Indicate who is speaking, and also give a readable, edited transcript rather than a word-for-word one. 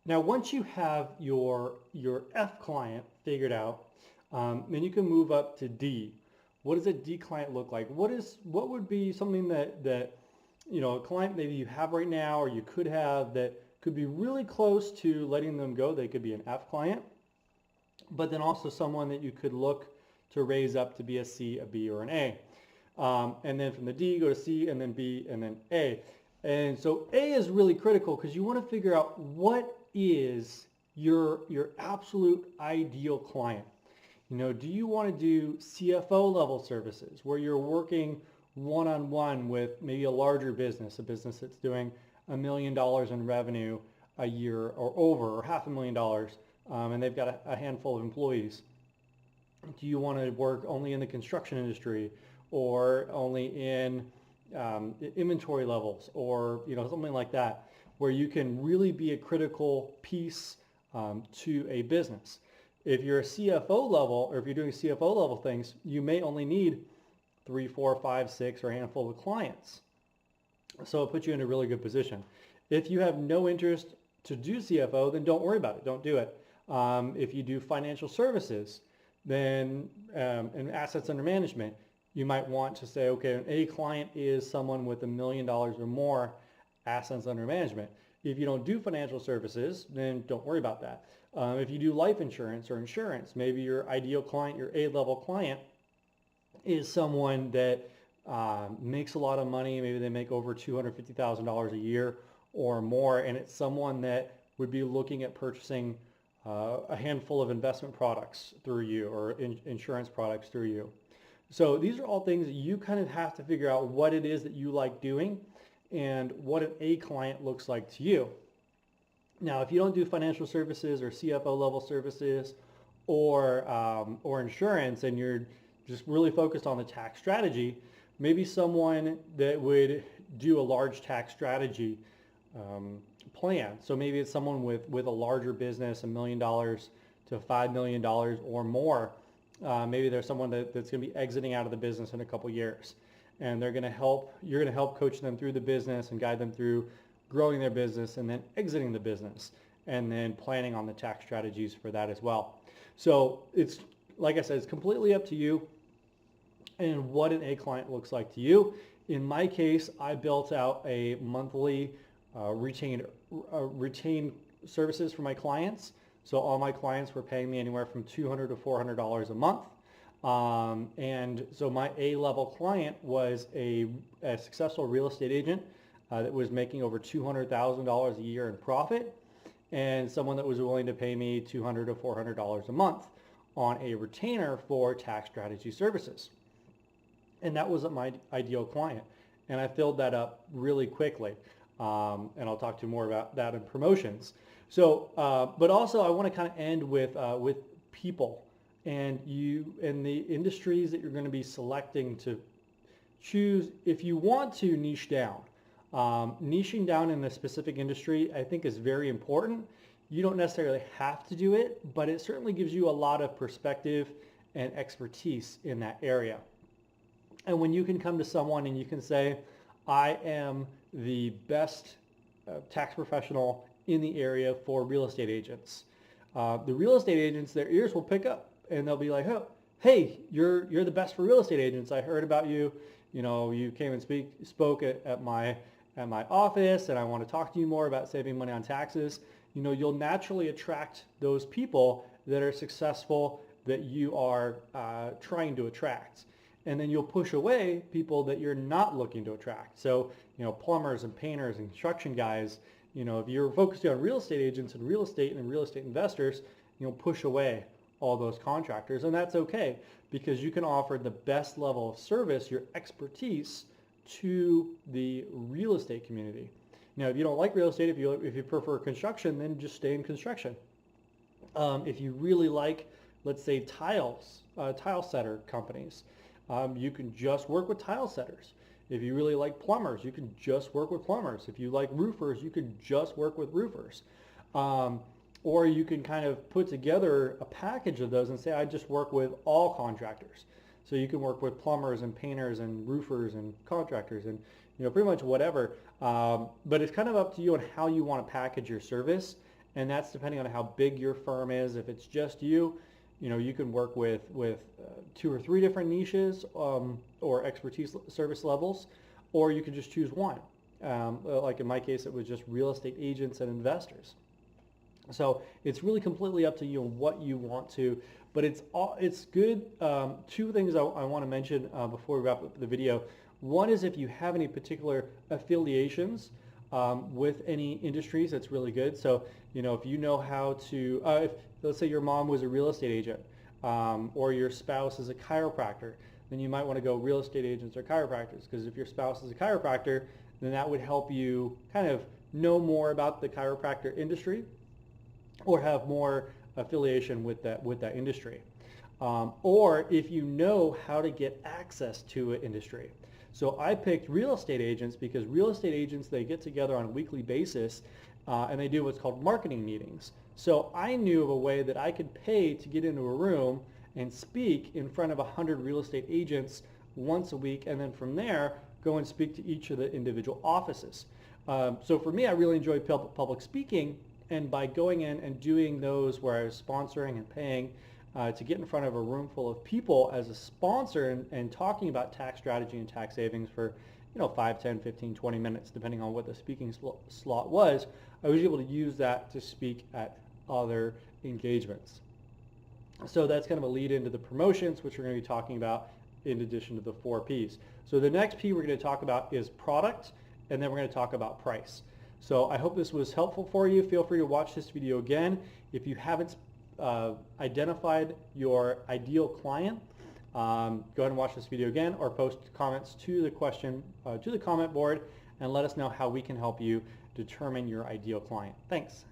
Speaker 1: Now, once you have your F client figured out, then you can move up to D. What does a D client look like? What would be something that a client maybe you have right now or you could have that could be really close to letting them go? They could be an F client, but then also someone that you could look to raise up to be a C, a B, or an A. And then from the D, go to C, and then B, and then A. And so A is really critical because you want to figure out what is your absolute ideal client. Do you want to do CFO level services where you're working one-on-one with maybe a larger business, a business that's doing $1 million in revenue a year or over, or $500,000, and they've got a handful of employees? Do you want to work only in the construction industry or only in inventory levels or something like that, where you can really be a critical piece to a business? If you're a CFO level, or if you're doing CFO level things, you may only need 3, 4, 5, 6, or a handful of clients. So it puts you in a really good position. If you have no interest to do CFO, then don't worry about it. Don't do it. If you do financial services, then and assets under management, you might want to say, okay, an A client is someone with $1 million or more assets under management. If you don't do financial services, then don't worry about that. If you do life insurance or insurance, maybe your ideal client, your A-level client, is someone that makes a lot of money. Maybe they make over $250,000 a year or more, and it's someone that would be looking at purchasing a handful of investment products through you or insurance products through you. So these are all things that you kind of have to figure out what it is that you like doing and what an A client looks like to you. Now, if you don't do financial services or CFO level services or insurance, and you're just really focused on the tax strategy, maybe someone that would do a large tax strategy plan. So maybe it's someone with a larger business, $1 million to $5 million or more. Maybe there's someone that's going to be exiting out of the business in a couple years, and you're going to help coach them through the business and guide them through growing their business and then exiting the business and then planning on the tax strategies for that as well. So it's, like I said, it's completely up to you and what an A client looks like to you. In my case, I built out a monthly retained services for my clients. So all my clients were paying me anywhere from $200 to $400 a month. And so my A-level client was a successful real estate agent that was making over $200,000 a year in profit, and someone that was willing to pay me $200 to $400 a month on a retainer for tax strategy services. And that was my ideal client. And I filled that up really quickly. And I'll talk to you more about that in promotions. So, but also I want to kind of end with people and the industries that you're going to be selecting to choose. If you want to niche down, niching down in a specific industry, I think is very important. You don't necessarily have to do it, but it certainly gives you a lot of perspective and expertise in that area. And when you can come to someone and you can say, I am the best tax professional in the area for real estate agents. The real estate agents, their ears will pick up and they'll be like, oh, hey, you're the best for real estate agents. I heard about you. You came and spoke at my office, and I want to talk to you more about saving money on taxes. You'll naturally attract those people that are successful that you are trying to attract. And then you'll push away people that you're not looking to attract. So, plumbers and painters and construction guys, if you're focusing on real estate agents and real estate investors, push away all those contractors. And that's okay, because you can offer the best level of service, your expertise, to the real estate community. Now, if you don't like real estate, if you prefer construction, then just stay in construction. If you really like, let's say, tile setter companies, you can just work with tile setters. If you really like plumbers, you can just work with plumbers. If you like roofers, you can just work with roofers. Or you can kind of put together a package of those and say, I just work with all contractors. So you can work with plumbers and painters and roofers and contractors and pretty much whatever. But it's kind of up to you on how you want to package your service and that's depending on how big your firm is. If it's just you, you can work with 2 or 3 different niches or expertise service levels, or you can just choose one. Like in my case, it was just real estate agents and investors. So it's really completely up to you on what you want to, but it's good. 2 things I want to mention before we wrap up the video. One is if you have any particular affiliations with any industries, that's really good. So if you know how to, if let's say your mom was a real estate agent or your spouse is a chiropractor, then you might want to go real estate agents or chiropractors, because if your spouse is a chiropractor, then that would help you kind of know more about the chiropractor industry or have more affiliation with that industry. Or if you know how to get access to an industry. So I picked real estate agents because real estate agents, they get together on a weekly basis and they do what's called marketing meetings. So I knew of a way that I could pay to get into a room and speak in front of 100 real estate agents once a week, and then from there go and speak to each of the individual offices. So for me, I really enjoyed public speaking, and by going in and doing those where I was sponsoring and paying to get in front of a room full of people as a sponsor and talking about tax strategy and tax savings for 5, 10, 15, 20 minutes, depending on what the speaking slot was, I was able to use that to speak at other engagements. So that's kind of a lead into the promotions, which we're going to be talking about in addition to the 4 Ps. So the next P we're going to talk about is product, and then we're going to talk about price. So I hope this was helpful for you. Feel free to watch this video again. If you haven't identified your ideal client, go ahead and watch this video again, or post comments to the comment board and let us know how we can help you determine your ideal client. Thanks.